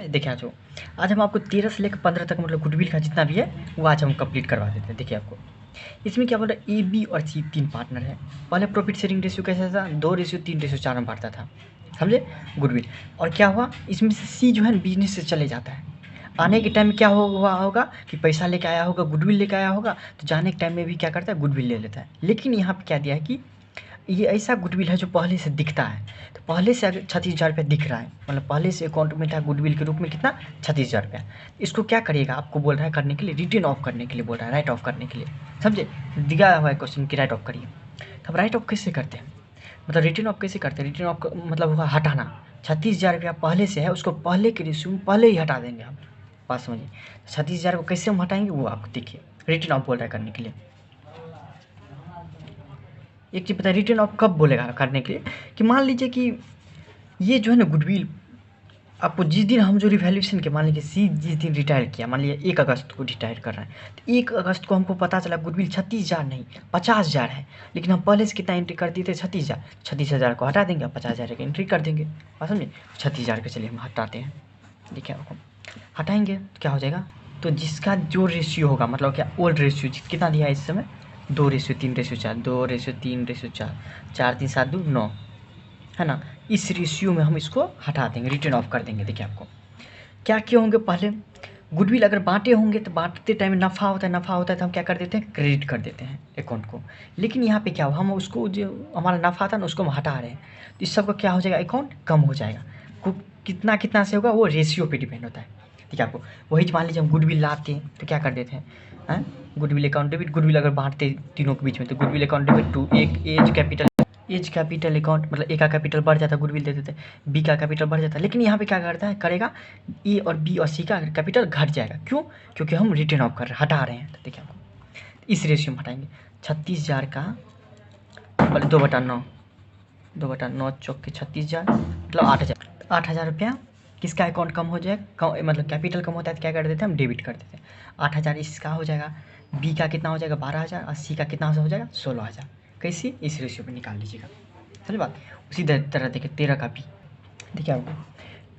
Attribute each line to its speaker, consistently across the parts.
Speaker 1: है। देखिए आज हम आपको 13 से लेकर 15 तक मतलब गुडविल का जितना भी है वो आज हम कंप्लीट करवा देते हैं। देखिए आपको इसमें क्या बोल रहा है, ए बी और सी 3 पार्टनर है। पहले प्रॉफिट शेयरिंग रेशियो कैसा था, 2:3:4 में बढ़ता था, समझे गुडविल। और क्या हुआ, इसमें से सी जो है बिजनेस से चले जाता है। आने के टाइम में क्या हुआ होगा कि पैसा लेके आया होगा, गुडविल लेके आया होगा, तो जाने के टाइम में भी क्या करता है, गुडविल ले लेता है। लेकिन यहाँ पे क्या दिया है कि ये ऐसा गुडविल है जो पहले से दिखता है। तो पहले से अगर 36,000 रुपया दिख रहा है, मतलब पहले से अकाउंट में था गुडविल के रूप में कितना, 36,000 रुपया। इसको क्या करिएगा, आपको बोल रहा है करने के लिए, रिटर्न ऑफ करने के लिए बोल रहा है, राइट ऑफ करने के लिए, समझे। दिया हुआ है क्वेश्चन कि राइट ऑफ करिए। तो अब राइट ऑफ कैसे करते हैं, मतलब रिटर्न ऑफ कैसे करते हैं। रिटर्न ऑफ मतलब होगा हटाना। 36,000 रुपया पहले से है, उसको पहले के रेशियो में पहले ही हटा देंगे आप। बात समझिए, 36,000 को कैसे हम हटाएंगे वो आपको देखिए। रिटर्न ऑफ बोल रहा है करने के लिए। एक चीज़ पता है, रिटर्न ऑफ कब बोलेगा करने के लिए, कि मान लीजिए कि ये जो है ना गुडविल, आपको जिस दिन हम जो रिवैल्यूएशन के, मान लीजिए सी जिस दिन रिटायर किया, मान लीजिए 1 अगस्त को रिटायर कर रहा है, तो 1 अगस्त को हमको पता चला गुडविल 36,000 नहीं 50,000 है। लेकिन हम पहले से कितना एंट्री कर दिए थे, 36,000। 36,000 को हटा देंगे, 50,000 की एंट्री कर देंगे। बात समझे, 36,000 के चलिए हम हटाते हैं। देखिए आपको हटाएंगे तो क्या हो जाएगा, तो जिसका जो रेशियो होगा, मतलब क्या ओल्ड रेशियो कितना दिया है इस समय, 2:3:4, 2:3:4, 4 3 7 2 9 है ना। इस रेशियो में हम इसको हटा देंगे, रिटर्न ऑफ कर देंगे। देखिए आपको क्या किए होंगे, पहले गुडविल अगर बांटे होंगे तो बांटते टाइम नफ़ा होता है तो हम क्या कर देते हैं, क्रेडिट कर देते हैं अकाउंट को। लेकिन यहाँ पे क्या हो, हम उसको जो हमारा नफ़ा था ना उसको हम हटा रहे हैं, तो इस सब का क्या हो जाएगा, अकाउंट कम हो जाएगा। कितना से होगा वो रेशियो पे डिपेंड होता है। ठीक है आपको वही मान लीजिए हम गुडविल लाते हैं तो क्या कर देते हैं, गुडविल अकाउंट डेबिट, गुडविल अगर बांटते तीनों के बीच में तो गुडविल अकाउंट डेबिट टू एक एज कैपिटल अकाउंट, मतलब ए का कैपिटल बढ़ जाता है, गुडविल दे देते हैं, बी का कैपिटल बढ़ जाता है। लेकिन यहाँ पे क्या करता है, करेगा ए और बी और सी का कैपिटल घट जाएगा। क्यों, क्योंकि हम रिटर्न ऑफ कर रहे हैं, हटा रहे हैं। तो देखिए आपको इस रेशियो में हटाएंगे। 36,000 का मतलब 2/9, 2/9 चौक के 36,000 मतलब 8,000। 8,000 रुपया किसका अकाउंट कम हो जाए, मतलब कैपिटल कम होता है तो क्या कर देते हैं हम, डेबिट कर देते हैं। 8,000 इसका हो जाएगा, बी का कितना हो जाएगा 12,000 और सी का कितना हो जाएगा 16,000। कैसे, इस रेशियो पे निकाल लीजिएगा, समझ बात। उसी तरह देखिए 13 का भी देखिए आपको,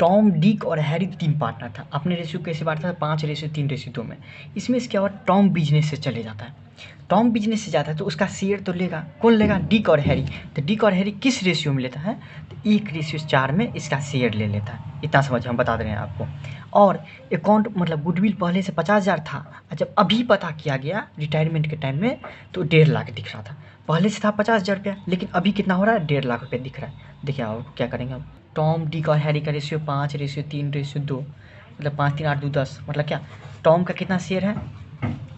Speaker 1: टॉम डिक और हैरी 3 पार्टनर था। अपने रेशियो कैसे बांटता था, 5:3:2 में। इसमें से क्या हुआ, टॉम बिजनेस से चले जाता है। टॉम बिजनेस से जाता है तो उसका शेयर तो लेगा, कौन लेगा, डिक और हैरी। तो डिक और हैरी किस रेशियो में लेता है, तो 1:4 में इसका शेयर ले लेता है। इतना समझ हम बता दे रहे हैं आपको। और अकाउंट मतलब गुडविल पहले से 50,000 था, और जब अभी पता किया गया रिटायरमेंट के टाइम में तो 1.5 लाख दिख रहा था। पहले से था 50,000 रुपया, लेकिन अभी कितना हो रहा है, 1.5 लाख रुपया दिख रहा है। देखिए आप क्या करेंगे हम, टॉम डिक और हैरी का रेशियो 5:3:2, मतलब 5 3 8 2 10, मतलब क्या, टॉम का कितना शेयर है,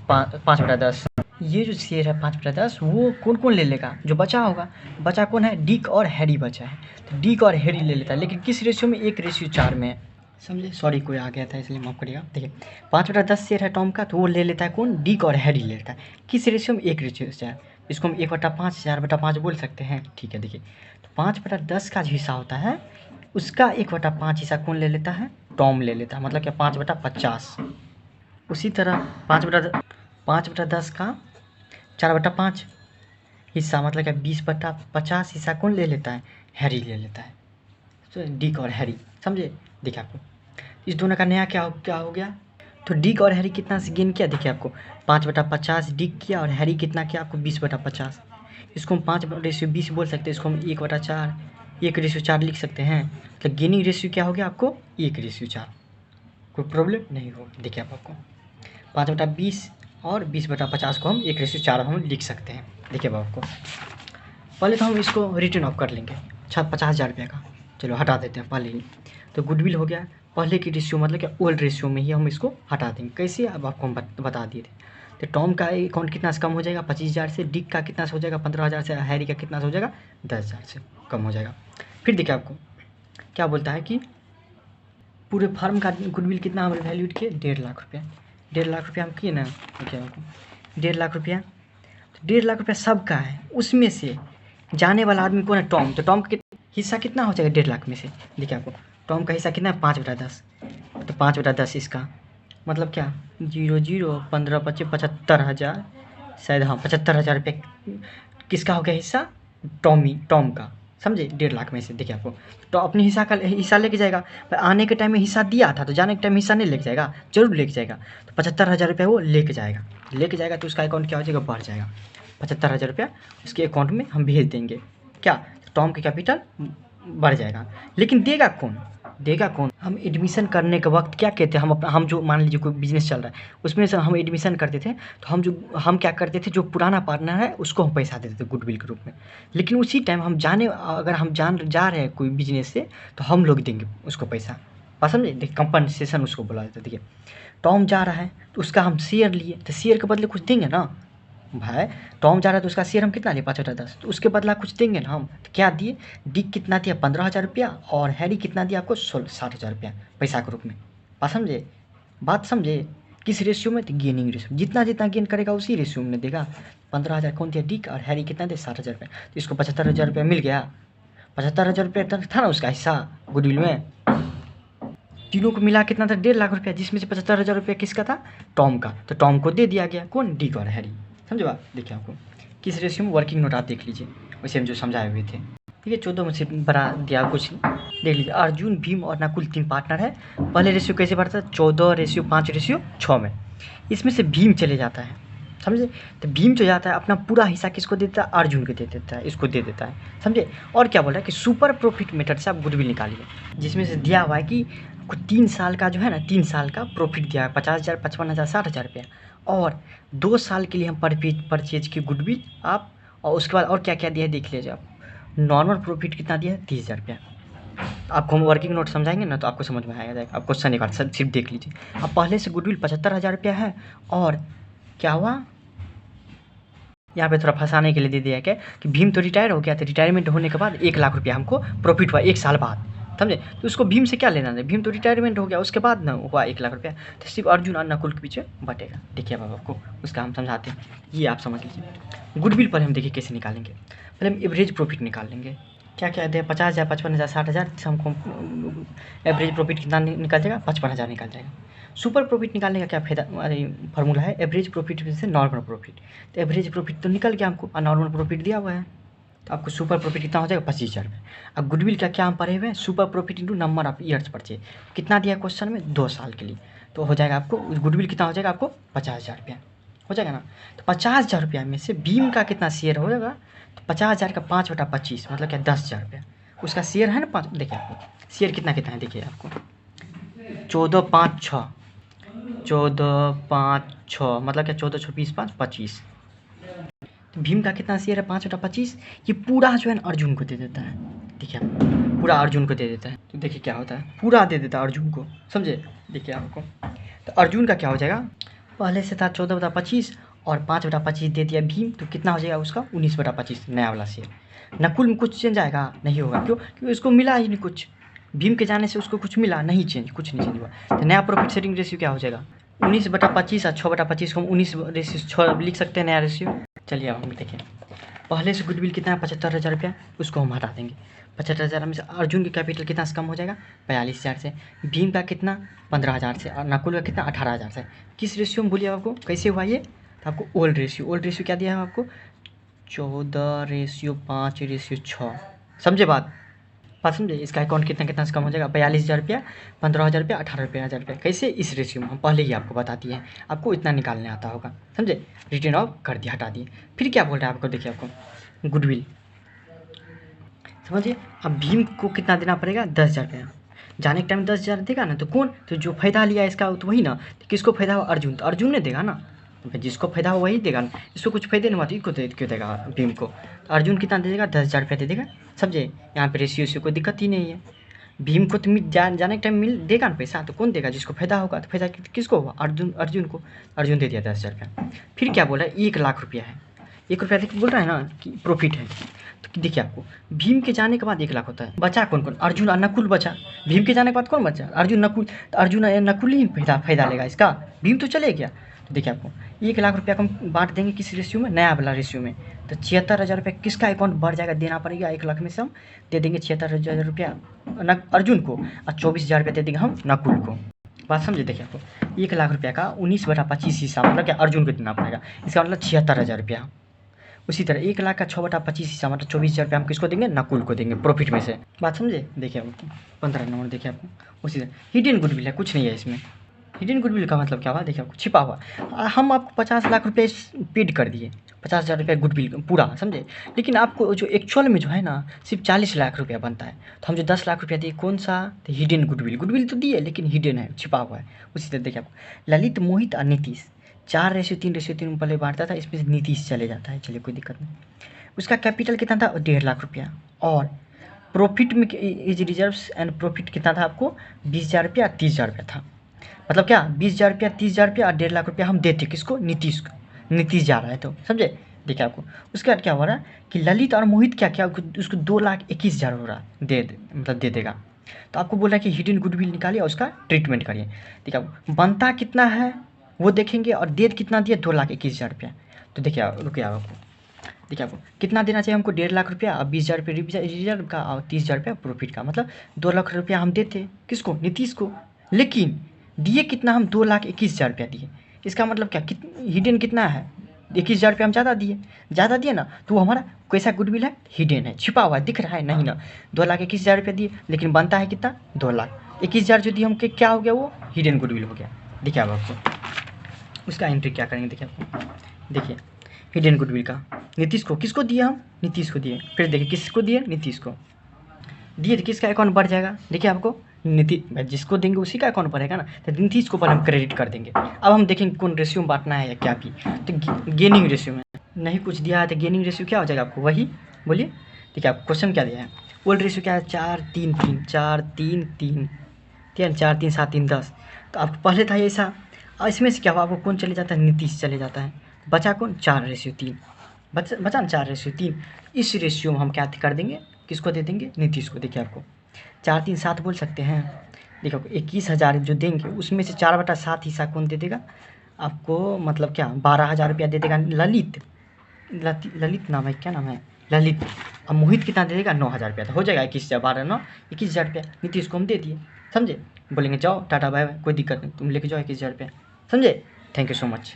Speaker 1: 5/10। ये जो शेयर है 5/10 वो कौन कौन ले लेगा, जो बचा होगा। बचा कौन है, डिक और हैरी बचा है, तो डिक और हैरी ले लेता है। लेकिन किस रेशियो में, 1:4 में है, समझे। सॉरी कोई आ गया था इसलिए माफ़ करिएगा। देखिए 5/10 शेयर है टॉम का, तो वो ले लेता है कौन, डिक और हैरी ले लेता है। किस रेशियो में, 1:4। इसको हम 1/5 4/5 बोल सकते हैं। ठीक है, देखिए तो 5/10 का जो हिस्सा होता है उसका 1/5 हिस्सा कौन ले लेता है, टॉम ले लेता है, मतलब क्या 5/50। उसी तरह 5/10 का 4/5 हिस्सा, मतलब क्या 20/50 हिस्सा कौन ले लेता है, हैरी ले लेता है। तो डिक और हैरी, समझे। देखिए आपको इस दोनों का नया क्या हो गया, तो डिक और हैरी कितना से गेन किया, देखिए आपको 5/50 डिक किया और हैरी कितना किया आपको 20/50। इसको हम 5:20 बोल सकते हैं, इसको हम 1/4 1:4 लिख सकते हैं। तो गेनिंग रेशियो क्या हो गया आपको, 1:4। कोई प्रॉब्लम नहीं हो। देखिए आपको 5/20 और 20/50 को हम 1:4 हम लिख सकते हैं। देखिए आपको पहले तो हम इसको रिटर्न ऑफ कर लेंगे, 50,000 रुपये का, चलो हटा देते हैं पहले ही। तो गुडविल हो गया पहले की रेशियो, मतलब क्या ओल्ड रेशियो में ही हम इसको हटा देंगे। कैसे, अब आपको हम बता दिए थे। तो टॉम का अकाउंट कितना से कम हो जाएगा, 25,000 से। डिक का कितना से हो जाएगा, 15,000 से। हैरी का कितना से हो जाएगा, 10,000 से कम हो जाएगा। फिर देखिए आपको क्या बोलता है कि पूरे फार्म का गुडविल कितना हम वैल्यूड किए, 1.5 लाख रुपया। 1.5 लाख रुपया हम किए ना, देखिए आपको 1.5 लाख रुपया, तो 1.5 लाख रुपया सबका है। उसमें से जाने वाला आदमी कौन है, टॉम। तो टॉम का हिस्सा कितना हो जाएगा 1.5 लाख में से, देखिए आपको टॉम का हिस्सा कितना है, 5/10। तो 5/10 इसका मतलब क्या, 0 15 25 75,000, शायद हाँ 75,000 रुपये किसका हो गया हिस्सा, टॉम का। समझे, 1.5 लाख में से देखिए आपको तो अपने हिस्सा लेके जाएगा। पर आने के टाइम में हिस्सा दिया था तो जाने के टाइम में हिस्सा नहीं लेके जाएगा, जरूर लेके जाएगा। तो 75,000 रुपया वो लेके जाएगा तो उसका अकाउंट क्या हो जाएगा, बढ़ जाएगा। 75,000 रुपया उसके अकाउंट में हम भेज देंगे, क्या टॉम के कैपिटल बढ़ जाएगा। लेकिन देगा कौन? हम एडमिशन करने के वक्त क्या कहते हैं, हम जो मान लीजिए कोई बिजनेस चल रहा है उसमें से हम एडमिशन करते थे तो हम क्या करते थे, जो पुराना पार्टनर है उसको हम पैसा देते थे गुडविल के रूप में। लेकिन उसी टाइम अगर हम जा रहे हैं कोई बिजनेस से तो हम लोग देंगे उसको पैसा। बात समझे, देखिए कंपनसेशन उसको बोला जाता है। देखिए टॉम जा रहा है तो उसका हम शेयर लिए तो शेयर के बदले कुछ देंगे ना भाई। टॉम जा रहा है तो उसका शेयर हम कितना लिए, 5/10, तो उसके बदला कुछ देंगे ना हम। तो क्या दिए, डिक कितना दिया, 15,000 रुपया, और हैरी कितना दिया आपको, 60,000 रुपया पैसा के रूप में। बात समझे किस रेशियो में, तो गेनिंग रेशियो, जितना गेन करेगा उसी रेशियो में देगा। 15,000 कौन दिया, डिक, और हैरी कितना दिया, 60,000 रुपया। तो इसको 75,000 रुपया मिल गया। 75,000 रुपया था ना उसका हिस्सा गुडविल में। तीनों को मिला कितना था, 1.5 लाख रुपया, जिसमें से 75,000 रुपया किसका था, टॉम का। तो टॉम को दे दिया गया, कौन, डिक और हैरी। समझे बात, देखिए आपको किस रेशियो में, वर्किंग नोट आप देख लीजिए वैसे हम जो समझाए हुए थे। ठीक है, 14 में से बड़ा दिया कुछ देख लीजिए। अर्जुन, भीम और नकुल 3 पार्टनर है। पहले रेशियो कैसे बढ़ता है, 14:5:6 में। इसमें से भीम चले जाता है, समझे। तो भीम जो जाता है अपना पूरा हिस्सा किसको देता है, अर्जुन को दे देता है, इसको दे देता है, समझे। और क्या बोल रहा है कि सुपर प्रॉफिट मेथड से आप गुडविल निकालिए, जिसमें से दिया हुआ है कि 3 साल का जो है ना, 3 साल का प्रॉफिट दिया है, 50,000, 55,000, 60,000 रुपया। और 2 साल के लिए हम परचेज की गुडविल आप, और उसके बाद और क्या क्या दिया है देख लीजिए आप। नॉर्मल प्रॉफिट कितना दिया है, 30,000 रुपया। आपको हम वर्किंग नोट समझाएंगे ना तो आपको समझ में आएगा, आप क्वेश्चन निकाल सिर्फ देख लीजिए। अब पहले से गुडविल 75,000 रुपया है, और क्या हुआ यहाँ पे थोड़ा फंसाने के लिए दे दिया क्या कि भीम तो रिटायर हो गया, तो रिटायरमेंट होने के बाद 1 लाख रुपया हमको प्रॉफिट हुआ 1 साल बाद, समझे। तो उसको भीम से क्या लेना है, भीम तो रिटायरमेंट हो गया, उसके बाद ना हुआ 1 लाख रुपया, तो सिर्फ अर्जुन और नकुल के पीछे बटेगा। देखिए अब आपको उसका हम समझाते हैं, ये आप समझ लीजिए। गुडविल पर हम देखिए कैसे निकालेंगे। पहले हम एवरेज प्रॉफिट निकाल लेंगे। क्या क्या है, 50,000, 55,000, 60,000 से हमको एवरेज प्रॉफिट कितना निकल जाएगा, 55,000 निकल जाएगा। सुपर प्रॉफिट निकालने का क्या फायदा, अरे फार्मूला है, एवरेज प्रॉफिट से नॉर्मल प्रॉफिट। तो एवरेज प्रॉफिट तो निकल गया हमको, और नॉर्मल प्रॉफिट दिया हुआ है, तो आपको सुपर प्रॉफिट कितना हो जाएगा, 25,000 रुपये। अब गुडविल का क्या हम पढ़े हुए हैं, super profit into number of years purchase. कितना दिया क्वेश्चन में, 2 साल के लिए, तो हो जाएगा आपको गुडविल कितना हो जाएगा, आपको 50,000 रुपया हो जाएगा ना। तो 50,000 रुपया में से भीम का कितना शेयर हो जाएगा, तो 50,000 का 5/25 मतलब क्या, 10,000 रुपया उसका शेयर है ना। 5 देखिए आपको शेयर कितना कितना है, देखिए आपको 14, 5, 6 मतलब क्या, 14, 6, 20, 5, 25। तो भीम का कितना शेयर है, 5/25। ये पूरा जो है ना अर्जुन को दे देता है, देखिए आप पूरा अर्जुन को दे देता है। तो देखिए क्या होता है, पूरा दे देता है अर्जुन को, समझे। देखिए आपको तो अर्जुन का क्या हो जाएगा, पहले से था 14/25 और 5/25 दे दिया भीम, तो कितना हो जाएगा उसका, 19/25 नया वाला शेयर। नकुल में कुछ चेंज आएगा, नहीं होगा, क्यों, क्योंकि उसको मिला ही नहीं कुछ, भीम के जाने से उसको कुछ मिला नहीं, कुछ नहीं चेंज हुआ। तो नया प्रॉफिट शेयरिंग रेशियो क्या हो जाएगा, 19/25 और 6/25 को हम 19:6 लिख सकते हैं नया रेशियो। चलिए अब हम देखें, पहले से गुडविल कितना है, 75,000 रुपया, उसको हम हटा देंगे। 75,000 में से अर्जुन की कैपिटल कितना से कम हो जाएगा, 42,000 से। भीम का कितना, 15,000 से, और नकुल का कितना, 18,000 से। किस रेशियो में बोलिए आपको, कैसे हुआ ये, तो आपको ओल्ड रेशियो क्या दिया है आपको, 14:5:6, समझे बात समझे। इसका अकाउंट कितना से कम हो जाएगा, 42,000 रुपया, 15,000 रुपया, 18,000 रुपया। कैसे, इस रेशियो में हम पहले ही आपको बता दिए हैं, आपको इतना निकालने आता होगा, समझे। रिटर्न ऑफ कर दिया, हटा दिए। फिर क्या बोल रहा है आपको, देखिए आपको गुडविल समझिए। अब भीम को कितना देना पड़ेगा, 10,000 रुपया। जाने के टाइम 10,000 देगा ना, तो कौन, तो जो फायदा लिया इसका तो वही ना, तो किसको फायदा हो, अर्जुन, तो अर्जुन ने देगा ना, तो जिसको फायदा हो वही देगा ना। इसको कुछ फायदे नहीं हुआ तो इसको क्यों देगा भीम को। तो अर्जुन कितना दे देगा, 10,000 रुपया दे देगा, समझे। यहाँ पे रेशियो से कोई दिक्कत ही नहीं है। भीम को तो जाने के टाइम मिल देगा ना पैसा, तो कौन देगा, जिसको फायदा होगा। तो फायदा किसको हुआ, अर्जुन को। अर्जुन दे दिया 10,000 रुपया। फिर क्या बोला, 1 लाख रुपया है, 1 रुपया बोल रहा है ना कि प्रॉफिट है। तो देखिए आपको भीम के जाने के बाद 1 लाख होता है, बचा कौन कौन, अर्जुन और नकुल बचा। भीम के जाने के बाद कौन बचा, अर्जुन नकुल। तो अर्जुन और नकुल ही फायदा लेगा इसका, भीम तो चले गया। तो देखिए आपको 1 लाख रुपया को हम बांट देंगे किस रेशियो में, नया वाला रेशियो में। तो 76,000 रुपया किसका अकाउंट बढ़ जाएगा, देना पड़ेगा। 1 लाख में से हम दे देंगे 76,000 रुपया अर्जुन को, और 24,000 रुपया दे देंगे हम नकुल को। बात समझे। देखिए आपको 1 लाख रुपया का 19/25 हिस्सा मतलब क्या, अर्जुन को देना पड़ेगा। इसका मतलब 76,000 रुपया उसी तरह 1,00,000 का 6/25 हिस्सा मतलब 24,000 रुपये हम किसको देंगे, नकुल को देंगे प्रॉफिट में से। बात समझे। देखिए आप 15 नंबर देखिए आपको उसी तरह हिडन गुडविल है, कुछ नहीं है इसमें। हिडन गुडविल का मतलब क्या हुआ, देखिए आपको छिपा हुआ। हम आपको 50 लाख रुपये पेड कर दिए, 50,000 रुपये गुडविल पूरा, समझे। लेकिन आपको जो एक्चुअल में जो है ना सिर्फ 40 लाख रुपया बनता है। तो हम जो 10 लाख रुपया दिए कौन सा, तो हिडन गुडविल। गुडविल तो दिए लेकिन हिडन है, छिपा हुआ है। उसी तरह देखिए आपको ललित, मोहित और नीतीश 4:3:3 में पहले बांटता था, इसमें से नीतीश चले जाता है, चलिए कोई दिक्कत नहीं। उसका कैपिटल कितना था, 1.5 लाख रुपया। और प्रॉफिट में इज रिजर्व्स एंड प्रॉफिट कितना था आपको, 20,000 रुपया, 30,000 रुपया था। मतलब क्या 20,000 रुपया, 30,000 रुपया और 1.5 लाख रुपया हम देते किसको, नीतीश को। नीतीश जा रहा है तो समझे। देखिए आपको उसके बाद क्या हो रहा है कि ललित और मोहित क्या क्या उसको 2,21,000 हो रहा मतलब दे देगा। तो आपको बोल रहा है कि हिडन गुडविल निकालिए और उसका ट्रीटमेंट करिए। देखिए आपको बनता कितना है वो देखेंगे और दे कितना दिया, 2,21,000 रुपया। तो देखिए रुकिए आपको, देखिए आपको कितना देना चाहिए हमको, 1.5 लाख रुपया और 20,000 रुपये रिजर्व का और 30,000 रुपया प्रॉफिट का, मतलब 2 लाख रुपया हम देते किसको, नीतीश को। लेकिन दिए कितना, हम 2,21,000 रुपया दिए। इसका मतलब क्या, हिडन कितना है, 21,000 रुपया हम ज़्यादा दिए ना, तो वो हमारा कैसा गुडविल है, हिडन है, छिपा हुआ है, दिख रहा है नहीं ना। 2,21,000 रुपया दिए लेकिन बनता है कितना, 2,21,000 जो दिए हमके क्या हो गया, वो हिडन गुडविल हो गया। देखिए अब आपको उसका एंट्री क्या करेंगे, देखिए आपको, देखिए हिडन गुडविल का नीतीश को, किसको दिए हम, नीतीश को दिए। फिर देखिए किसको दिए, नीतीश को दिए तो किसका अकाउंट बढ़ जाएगा, देखिए आपको नीतीश, जिसको देंगे उसी का अकाउंट बढ़ेगा ना। तो नीतीश को पर हम क्रेडिट कर देंगे। अब हम देखेंगे कौन रेशियो में बांटना है या क्या भी। तो गेनिंग रेशियो में नहीं कुछ दिया है तो गेनिंग रेशियो क्या हो जाएगा आपको, वही बोलिए। देखिए आपको क्वेश्चन क्या दिया है, ओल्ड रेशियो क्या है, 4-3-3, 4-3-3, 4-3-7-3-10। तो आप पहले था ऐसा, और इसमें से क्या हुआ, आपको कौन चले जाता है, नीतीश चले जाता है। बचा कौन, 4:3 बचा ना, 4:3। इस रेशियो में हम क्या कर देंगे, किसको दे देंगे, नीतीश को। देखिए आपको 4-3-7 बोल सकते हैं। देखो 21,000 जो देंगे उसमें से 4/7 हिस्सा कौन दे देगा आपको, मतलब क्या 12,000 रुपया दे देगा ललित। ललित नाम है, क्या नाम है, ललित। अब मोहित कितना दे देगा, 9,000 रुपया। तो हो जाएगा 21,000, 12-9 21,000 रुपया। नीतीश को हम दे दिए, समझे। बोलेंगे जाओ टाटा बाय बाय, कोई दिक्कत नहीं, तुम लेके जाओ 21,000 रुपया, समझे। Thank you so much.